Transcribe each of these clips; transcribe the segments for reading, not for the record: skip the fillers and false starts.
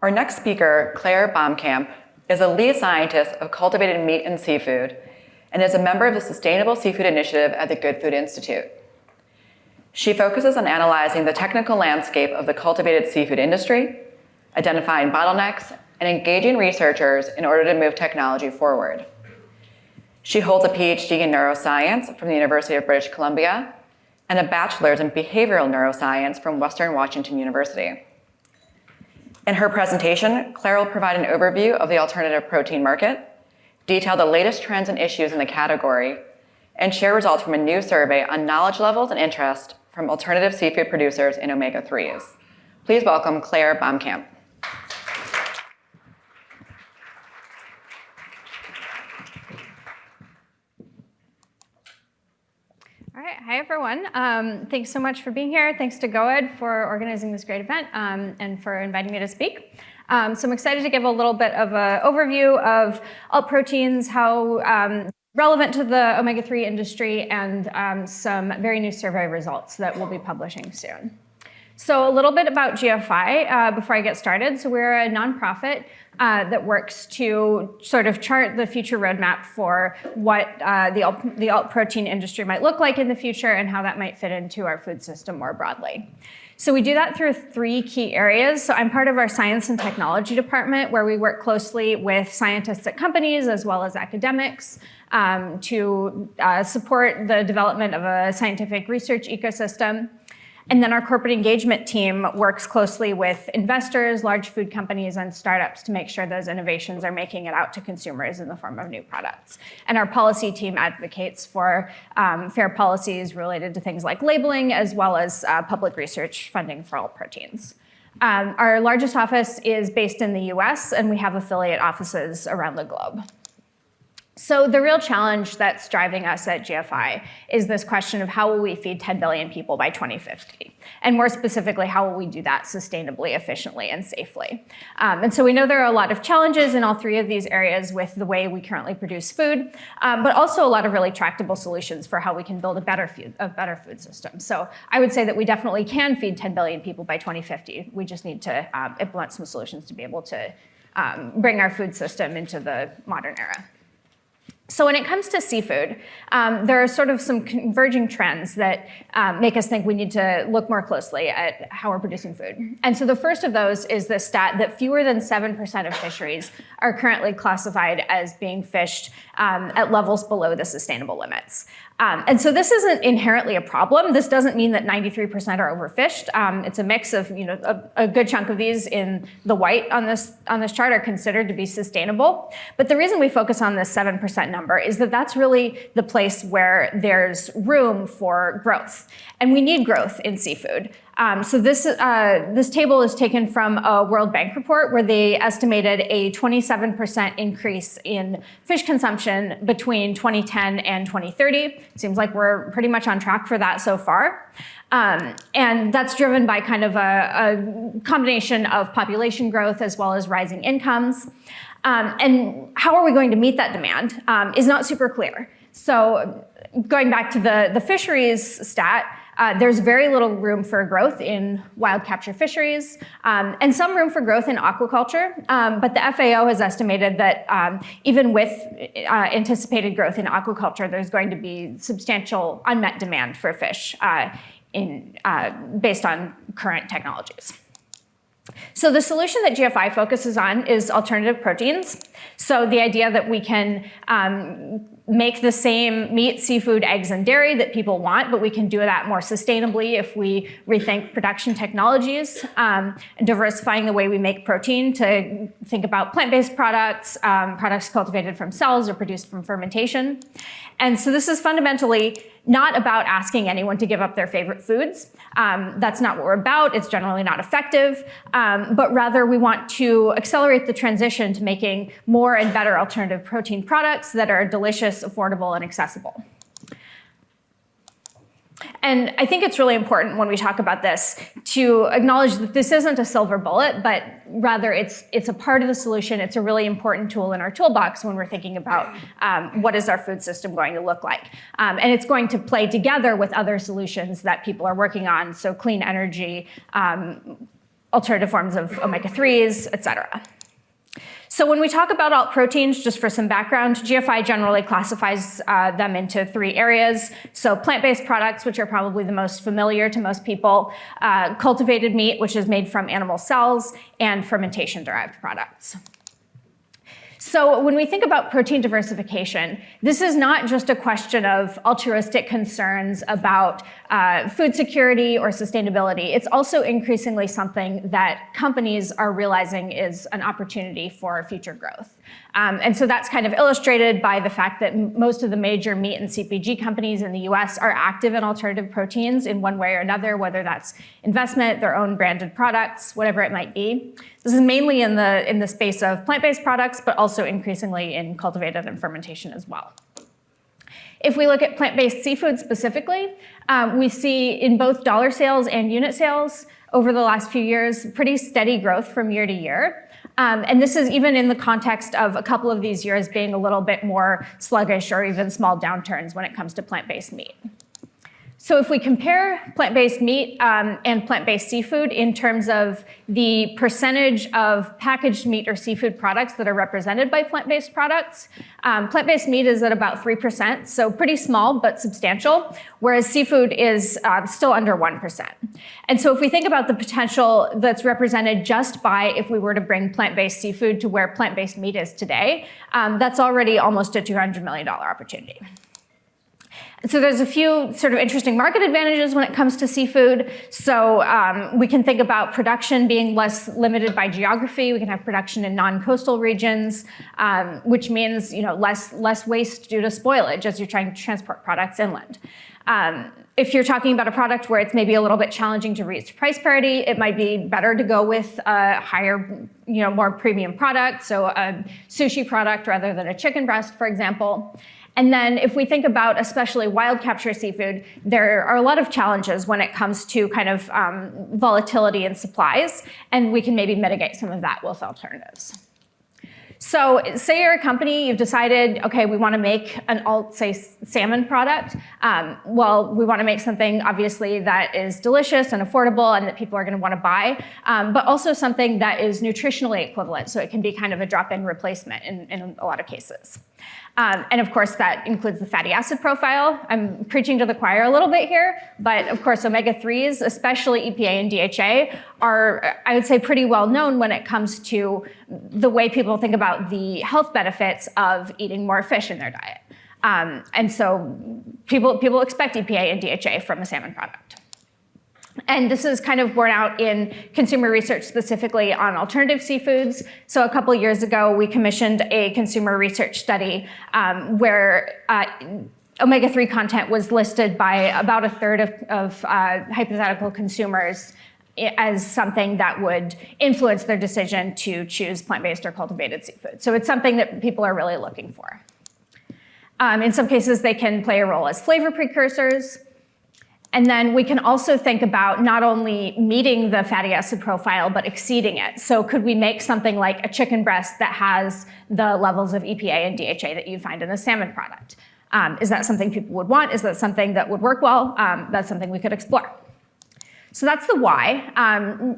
Our next speaker, Claire Bomkamp, is a lead scientist of cultivated meat and seafood and is a member of the Sustainable Seafood Initiative at the Good Food Institute. She focuses on analyzing the technical landscape of the cultivated seafood industry, identifying bottlenecks, and engaging researchers in order to move technology forward. She holds a PhD in neuroscience from the University of British Columbia and a bachelor's in behavioral neuroscience from Western Washington University. In her presentation, Claire will provide an overview of the alternative protein market, detail the latest trends and issues in the category, and share results from a new survey on knowledge levels and interest from alternative seafood producers in omega-3s. Please welcome Claire Bomkamp. All right, hi everyone. Thanks so much for being here. Thanks to GoEd for organizing this great event and for inviting me to speak. So I'm excited to give a little bit of an overview of alt proteins, how relevant to the omega-3 industry, and some very new survey results that we'll be publishing soon. So a little bit about GFI before I get started. So we're a nonprofit that works to sort of chart the future roadmap for what the alt protein industry might look like in the future and how that might fit into our food system more broadly. So we do that through three key areas. So I'm part of our science and technology department, where we work closely with scientists at companies as well as academics to support the development of a scientific research ecosystem. And then our corporate engagement team works closely with investors, large food companies, and startups to make sure those innovations are making it out to consumers in the form of new products. And our policy team advocates for fair policies related to things like labeling, as well as public research funding for all proteins. Our largest office is based in the US, and we have affiliate offices around the globe. So the real challenge that's driving us at GFI is this question of how will we feed 10 billion people by 2050? And more specifically, how will we do that sustainably, efficiently, and safely? And so we know there are a lot of challenges in all three of these areas with the way we currently produce food, but also a lot of really tractable solutions for how we can build a better food system. So I would say that we definitely can feed 10 billion people by 2050. We just need to implement some solutions to be able to bring our food system into the modern era. So when it comes to seafood, there are sort of some converging trends that make us think we need to look more closely at how we're producing food. And so the first of those is the stat that fewer than 7% of fisheries are currently classified as being fished at levels below the sustainable limits. And so this isn't inherently a problem. This doesn't mean that 93% are overfished. It's a mix of, a good chunk of these in the white on this chart are considered to be sustainable. But the reason we focus on this 7% number is that that's really the place where there's room for growth. And we need growth in seafood. So this table is taken from a World Bank report where they estimated a 27% increase in fish consumption between 2010 and 2030. Seems like we're pretty much on track for that so far. And that's driven by kind of a combination of population growth as well as rising incomes. And how are we going to meet that demand is not super clear. So going back to the fisheries stat, there's very little room for growth in wild capture fisheries and some room for growth in aquaculture. But the FAO has estimated that even with anticipated growth in aquaculture, there's going to be substantial unmet demand for fish based on current technologies. So the solution that GFI focuses on is alternative proteins. So the idea that we can make the same meat, seafood, eggs, and dairy that people want, but we can do that more sustainably if we rethink production technologies, diversifying the way we make protein to think about plant-based products, products cultivated from cells or produced from fermentation. And so this is fundamentally not about asking anyone to give up their favorite foods. That's not what we're about. It's generally not effective. But rather, we want to accelerate the transition to making more and better alternative protein products that are delicious, affordable, and accessible. And I think it's really important when we talk about this to acknowledge that this isn't a silver bullet, but rather it's a part of the solution. It's a really important tool in our toolbox when we're thinking about what is our food system going to look like. And it's going to play together with other solutions that people are working on, so clean energy, alternative forms of omega-3s, et cetera. So when we talk about alt proteins, just for some background, GFI generally classifies them into 3 areas. So plant-based products, which are probably the most familiar to most people, cultivated meat, which is made from animal cells, and fermentation-derived products. So when we think about protein diversification, this is not just a question of altruistic concerns about food security or sustainability. It's also increasingly something that companies are realizing is an opportunity for future growth. And so that's kind of illustrated by the fact that most of the major meat and CPG companies in the US are active in alternative proteins in one way or another, whether that's investment, their own branded products, whatever it might be. This is mainly in the space of plant-based products, but also increasingly in cultivated and fermentation as well. If we look at plant-based seafood specifically, we see in both dollar sales and unit sales over the last few years, pretty steady growth from year to year. And this is even in the context of a couple of these years being a little bit more sluggish or even small downturns when it comes to plant-based meat. So if we compare plant-based meat and plant-based seafood in terms of the percentage of packaged meat or seafood products that are represented by plant-based products, plant-based meat is at about 3%, so pretty small but substantial, whereas seafood is still under 1%. And so if we think about the potential that's represented just by if we were to bring plant-based seafood to where plant-based meat is today, that's already almost a $200 million opportunity. So there's a few sort of interesting market advantages when it comes to seafood. So we can think about production being less limited by geography. We can have production in non-coastal regions, which means less waste due to spoilage as you're trying to transport products inland. If you're talking about a product where it's maybe a little bit challenging to reach price parity, it might be better to go with a higher, more premium product, so a sushi product rather than a chicken breast, for example. And then if we think about especially wild capture seafood, there are a lot of challenges when it comes to kind of volatility in supplies, and we can maybe mitigate some of that with alternatives. So say you're a company, you've decided, okay, we want to make an say salmon product. Well, we want to make something obviously that is delicious and affordable and that people are going to want to buy, but also something that is nutritionally equivalent. So it can be kind of a drop-in replacement in a lot of cases. And of course, that includes the fatty acid profile. I'm preaching to the choir a little bit here, but of course, omega-3s, especially EPA and DHA, are, I would say, pretty well known when it comes to the way people think about the health benefits of eating more fish in their diet. And so people expect EPA and DHA from a salmon product. And this is kind of borne out in consumer research specifically on alternative seafoods. So a couple years ago, we commissioned a consumer research study where omega-3 content was listed by about a third of hypothetical consumers as something that would influence their decision to choose plant-based or cultivated seafood. So it's something that people are really looking for. In some cases, they can play a role as flavor precursors. And then we can also think about not only meeting the fatty acid profile, but exceeding it. So could we make something like a chicken breast that has the levels of EPA and DHA that you find in a salmon product? Is that something people would want? Is that something that would work well? That's something we could explore. So that's the why.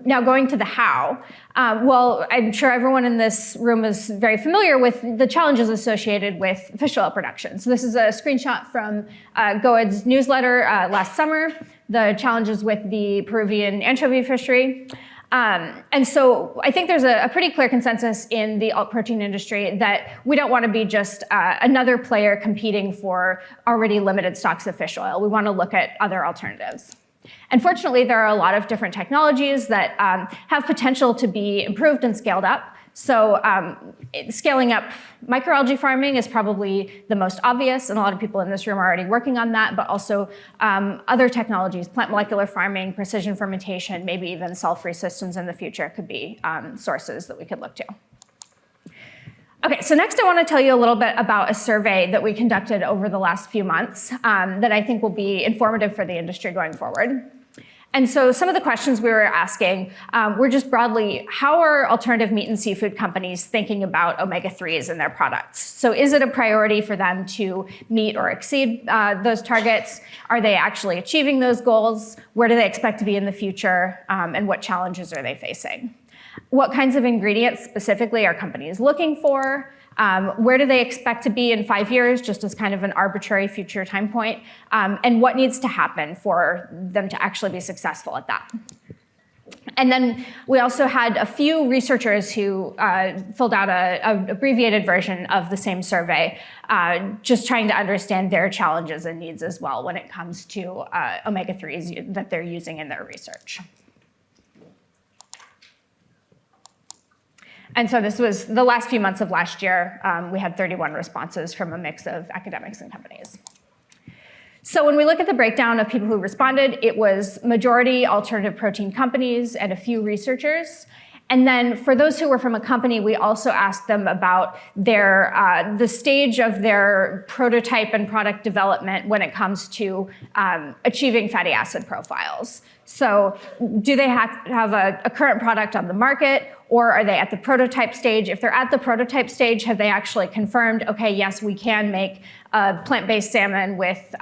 Now going to the how. Well, I'm sure everyone in this room is very familiar with the challenges associated with fish oil production. So this is a screenshot from GOED's newsletter last summer, the challenges with the Peruvian anchovy fishery. And so I think there's a pretty clear consensus in the alt protein industry that we don't want to be just another player competing for already limited stocks of fish oil. We want to look at other alternatives. And fortunately, there are a lot of different technologies that have potential to be improved and scaled up. So scaling up microalgae farming is probably the most obvious, and a lot of people in this room are already working on that, but also other technologies, plant molecular farming, precision fermentation, maybe even cell-free systems in the future could be sources that we could look to. Okay, so next I want to tell you a little bit about a survey that we conducted over the last few months that I think will be informative for the industry going forward. And so some of the questions we were asking were just broadly, how are alternative meat and seafood companies thinking about omega-3s in their products? So is it a priority for them to meet or exceed those targets? Are they actually achieving those goals? Where do they expect to be in the future? And what challenges are they facing? What kinds of ingredients specifically are companies looking for? Where do they expect to be in 5 years, just as kind of an arbitrary future time point? And what needs to happen for them to actually be successful at that? And then we also had a few researchers who filled out an abbreviated version of the same survey, just trying to understand their challenges and needs as well when it comes to omega-3s that they're using in their research. And so this was the last few months of last year. We had 31 responses from a mix of academics and companies. So when we look at the breakdown of people who responded, it was majority alternative protein companies and a few researchers. And then for those who were from a company, we also asked them about the stage of their prototype and product development when it comes to achieving fatty acid profiles. So do they have a current product on the market, or are they at the prototype stage? If they're at the prototype stage, have they actually confirmed, okay, yes, we can make a plant-based salmon with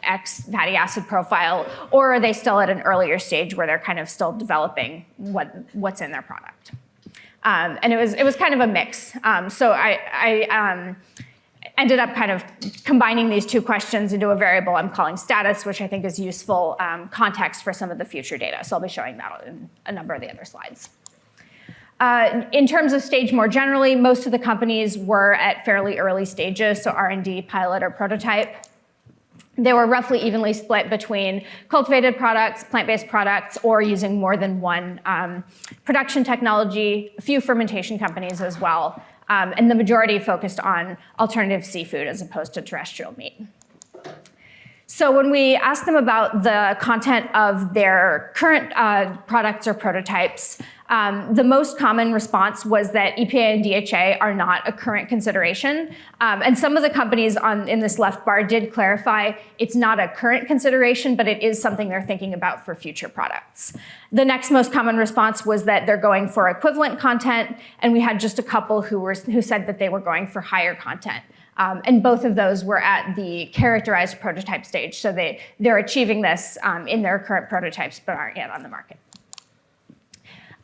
X fatty acid profile, or are they still at an earlier stage where they're kind of still developing what's in their product? And it was kind of a mix. So I ended up kind of combining these two questions into a variable I'm calling status, which I think is useful context for some of the future data. So I'll be showing that in a number of the other slides. In terms of stage more generally, most of the companies were at fairly early stages, so R&D, pilot, or prototype. They were roughly evenly split between cultivated products, plant-based products, or using more than one production technology, a few fermentation companies as well, and the majority focused on alternative seafood as opposed to terrestrial meat. So when we asked them about the content of their current products or prototypes, the most common response was that EPA and DHA are not a current consideration. And some of the companies in this left bar did clarify it's not a current consideration, but it is something they're thinking about for future products. The next most common response was that they're going for equivalent content, and we had just a couple who said that they were going for higher content. And both of those were at the characterized prototype stage, so they're achieving this in their current prototypes but aren't yet on the market.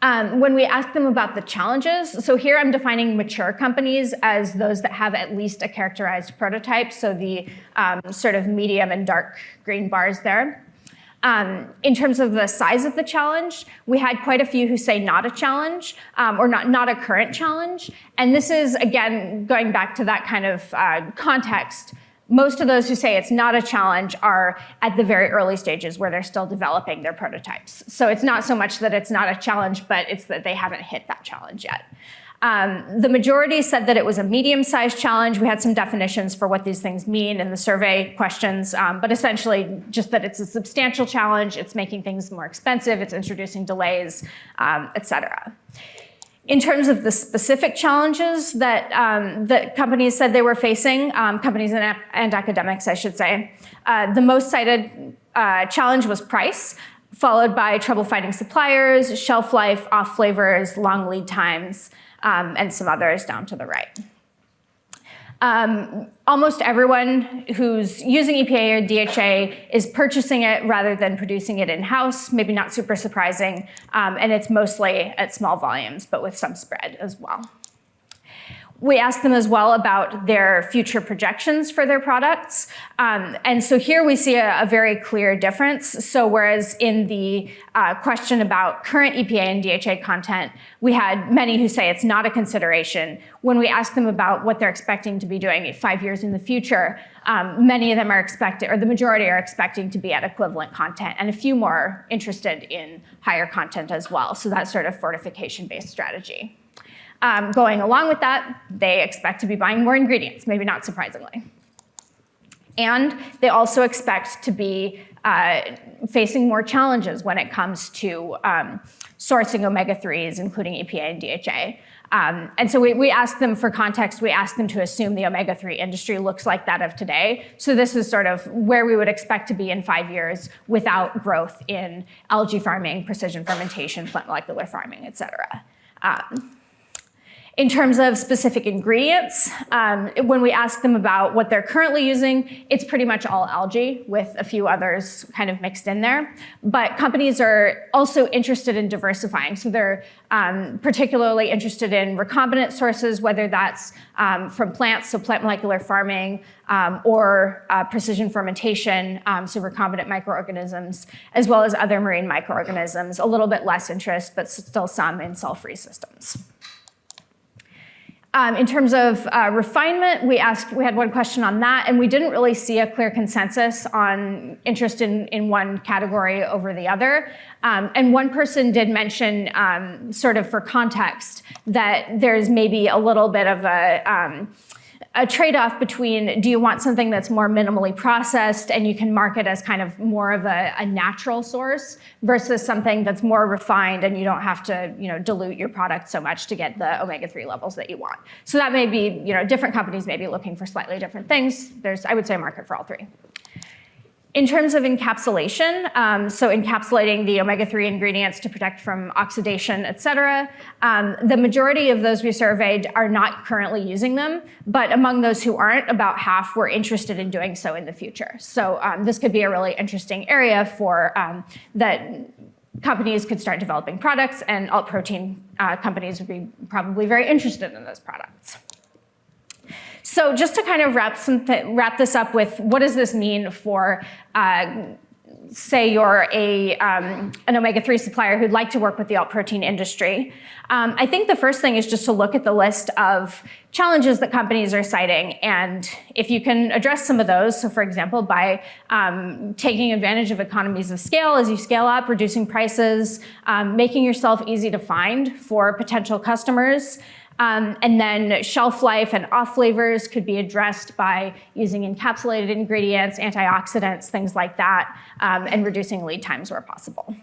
When we ask them about the challenges, so here I'm defining mature companies as those that have at least a characterized prototype, so the sort of medium and dark green bars there. In terms of the size of the challenge, we had quite a few who say not a challenge, or not a current challenge. And this is, again, going back to that kind of context. Most of those who say it's not a challenge are at the very early stages where they're still developing their prototypes. So it's not so much that it's not a challenge, but it's that they haven't hit that challenge yet. The majority said that it was a medium-sized challenge. We had some definitions for what these things mean in the survey questions, but essentially just that it's a substantial challenge, it's making things more expensive, it's introducing delays, et cetera. In terms of the specific challenges that companies said they were facing, companies and academics, I should say, the most cited challenge was price, followed by trouble finding suppliers, shelf life, off flavors, long lead times, and some others down to the right. Almost everyone who's using EPA or DHA is purchasing it rather than producing it in-house, maybe not super surprising, and it's mostly at small volumes, but with some spread as well. We asked them as well about their future projections for their products. And so here we see a very clear difference. So whereas in the question about current EPA and DHA content, we had many who say it's not a consideration. When we ask them about what they're expecting to be doing 5 years in the future, many of them are expected, or the majority are expecting to be at equivalent content, and a few more interested in higher content as well. So that's sort of fortification-based strategy. Going along with that, they expect to be buying more ingredients, maybe not surprisingly. And they also expect to be facing more challenges when it comes to sourcing omega-3s, including EPA and DHA. And so we asked them, for context, we asked them to assume the omega-3 industry looks like that of today. So this is sort of where we would expect to be in 5 years without growth in algae farming, precision fermentation, plant molecular farming, et cetera. In terms of specific ingredients, when we ask them about what they're currently using, it's pretty much all algae with a few others kind of mixed in there. But companies are also interested in diversifying. So they're particularly interested in recombinant sources, whether that's from plants, so plant molecular farming, or precision fermentation, so recombinant microorganisms, as well as other marine microorganisms. A little bit less interest, but still some in cell-free systems. In terms of refinement, we had one question on that, and we didn't really see a clear consensus on interest in one category over the other. And one person did mention, sort of for context, that there's maybe a little bit of a trade-off between, do you want something that's more minimally processed and you can market as kind of more of a natural source versus something that's more refined and you don't have to, dilute your product so much to get the omega-3 levels that you want. So that may be, different companies may be looking for slightly different things. There's, I would say, a market for all three. In terms of encapsulation, so encapsulating the omega-3 ingredients to protect from oxidation, et cetera, the majority of those we surveyed are not currently using them, but among those who aren't, about half were interested in doing so in the future. So this could be a really interesting area for that companies could start developing products, and alt protein companies would be probably very interested in those products. So just to kind of wrap this up with, what does this mean for, say you're an omega-3 supplier who'd like to work with the alt protein industry? I think the first thing is just to look at the list of challenges that companies are citing, and if you can address some of those, so for example, by taking advantage of economies of scale as you scale up, reducing prices, making yourself easy to find for potential customers, and then shelf life and off flavors could be addressed by using encapsulated ingredients, antioxidants, things like that, and reducing lead times where possible.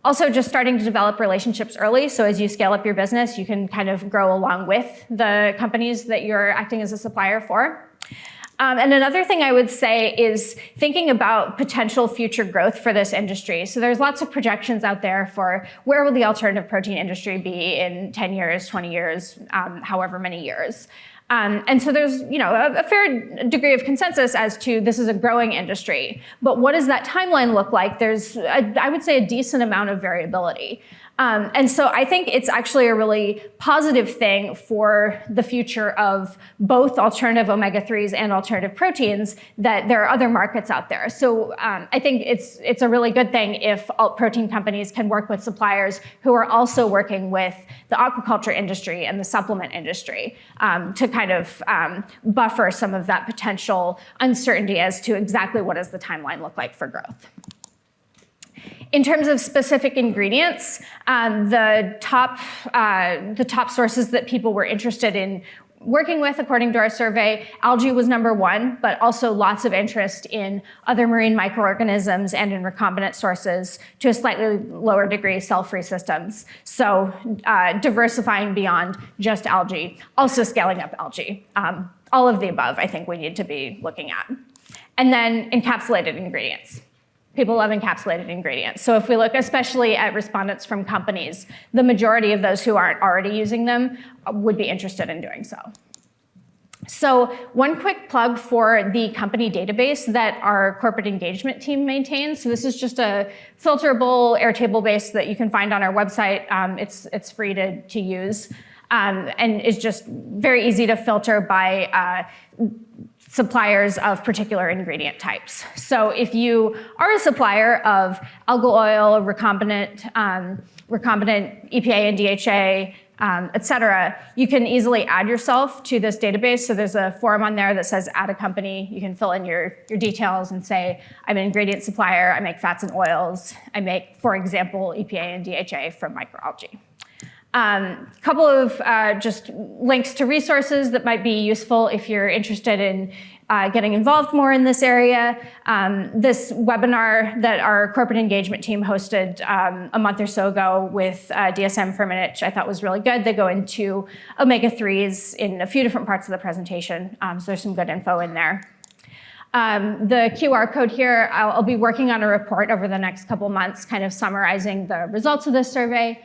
Also, just starting to develop relationships early, so as you scale up your business, you can kind of grow along with the companies that you're acting as a supplier for. And another thing I would say is thinking about potential future growth for this industry. So there's lots of projections out there for where will the alternative protein industry be in 10 years, 20 years, however many years. And so there's a fair degree of consensus as to this is a growing industry. But what does that timeline look like? There's, I would say, a decent amount of variability. And so I think it's actually a really positive thing for the future of both alternative omega-3s and alternative proteins that there are other markets out there. So I think it's a really good thing if alt protein companies can work with suppliers who are also working with the aquaculture industry and the supplement industry to kind of buffer some of that potential uncertainty as to exactly what does the timeline look like for growth. In terms of specific ingredients, the top sources that people were interested in working with, according to our survey, algae was #1, but also lots of interest in other marine microorganisms and in recombinant sources, to a slightly lower degree, cell-free systems. So diversifying beyond just algae, also scaling up algae. All of the above, I think we need to be looking at. And then encapsulated ingredients. People love encapsulated ingredients. So if we look especially at respondents from companies, the majority of those who aren't already using them would be interested in doing so. So one quick plug for the company database that our corporate engagement team maintains. So this is just a filterable Airtable base that you can find on our website. It's free to use, and it's just very easy to filter by suppliers of particular ingredient types. So if you are a supplier of algal oil, recombinant EPA and DHA, et cetera, you can easily add yourself to this database. So there's a form on there that says add a company. You can fill in your details and say, I'm an ingredient supplier, I make fats and oils, I make, for example, EPA and DHA from microalgae. Couple of just links to resources that might be useful if you're interested in getting involved more in this area. This webinar that our corporate engagement team hosted a month or so ago with DSM for a minute, which I thought was really good. They go into omega-3s in a few different parts of the presentation, so there's some good info in there. The QR code here, I'll be working on a report over the next couple months, kind of summarizing the results of this survey.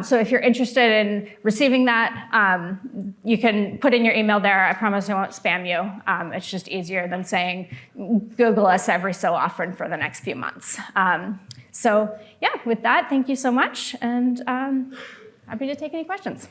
So if you're interested in receiving that, you can put in your email there. I promise I won't spam you. It's just easier than saying, Google us every so often for the next few months. So yeah, with that, thank you so much, and happy to take any questions.